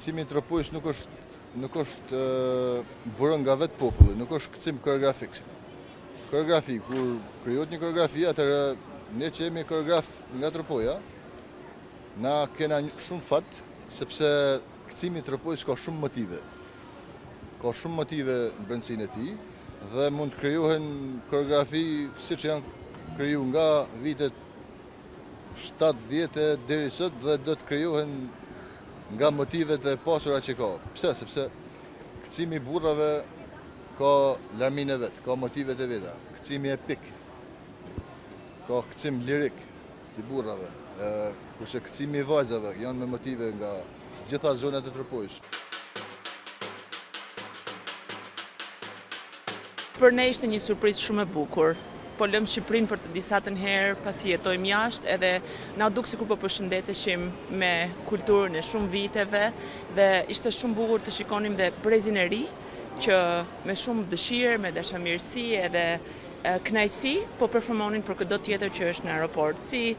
Kthimi i Tropojës nuk është bërë nga vetë populli, nuk është kthim koreografik. Koreografi, kur krijohet një koreografi, atëherë ne që jemi koreograf nga Tropoja, na kena shumë fat, sepse kthimi i Tropojës ka shumë motive. Ka shumë motive në brendësinë e tij dhe mund të krijohen koreografi siç janë kriju nga vitet 70 deri sot dhe do të krijohen nga motivet e pasura që ka. Pse? Sepse kthimi i burrave ka larminë e vet, ka motivet e veta. Kthimi epik, ka kthim lirik të burrave, kurse kthimi i vajzave janë me motive nga gjitha zonat e Tropojës. Për ne ishte një surprizë shumë e bukur. Po lëm Shqipërinë për të disa të herë pasi jetojmë jashtë edhe na duk sikur po përshëndeteshim me kulturën e shumë viteve dhe ishte shumë bukur të shikonim dhe brezin e ri që me shumë dëshirë, me dashamirësi edhe kënaqësi po performonin për çdo tjetër që është në aeroport. Si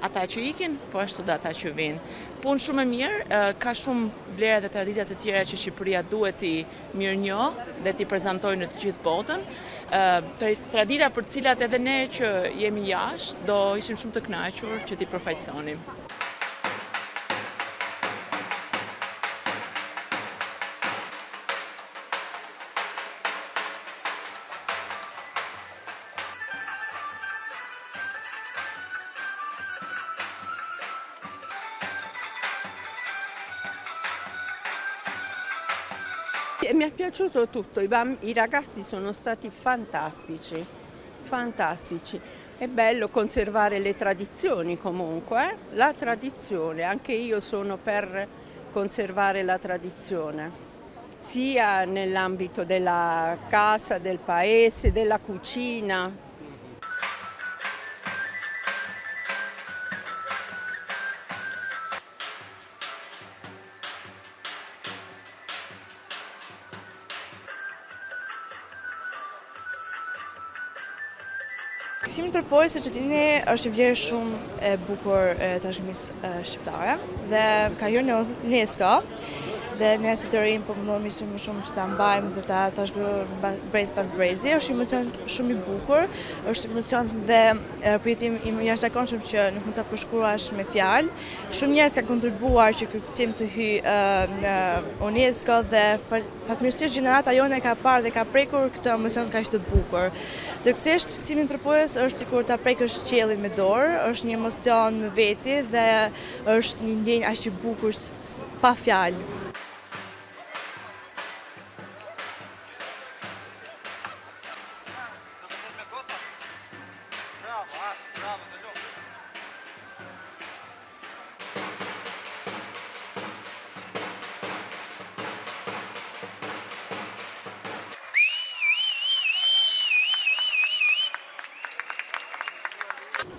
ata që ikin, po ashtu dhe ata që vinë. Punë shumë e mirë, ka shumë vlera dhe tradita të tjera që Shqipëria duhet t'i mirënjohë dhe t'i prezantojë në të gjithë botën. Tradita për cilat edhe ne që jemi jashtë do ishim shumë të kënaqur që t'i përfaqësonim. Mi è piaciuto tutto, i ragazzi sono stati fantastici, fantastici. È bello conservare le tradizioni comunque, la tradizione, anche io sono per conservare la tradizione, sia nell'ambito della casa, del paese, della cucina. Kthimi i Tropojës, siç e dini, është një vlerë shumë e bukur e trashëgimisë shqiptare dhe ka hyrë në UNESCO dhe ne si të rinj po mundohemi shumë që ta mbajmë dhe ta trashëgojmë brez pas brezi. Është një emocion shumë i bukur, është emocion dhe pritim i jashtëzakonshëm që nuk mund ta përshkruash me fjalë. Shumë njerëz kanë kontribuar që ky kthim të hyjë në UNESCO dhe fatmirësisht gjenerata jone ka parë dhe ka prekur këtë emocion kaq të bukur. Të kthesh kthimin e Tropojës është sikur ta prekësh qiellin me dorë, është një emocion në veti dhe është një ndjenjë aq e bukur pa fjalë.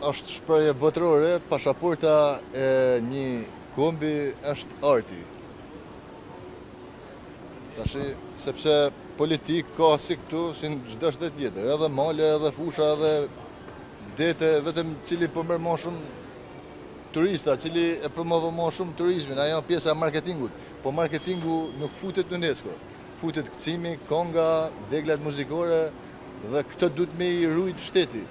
Është shprehje botërore, pasaporta e një kombi është arti. Tashi, sepse politik ka si këtu, si në çdo shtet tjetër, edhe male, edhe fusha, edhe dete, vetëm cili po merr më shumë turista, cili e promovon më shumë turizmin, ajo është pjesa e marketingut. Po marketingu nuk futet në UNESCO. Futet kthimi, konga, deglat muzikore dhe këtë duhet me i rujt shteti.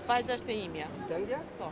Vajza është e imja. Italia? Po.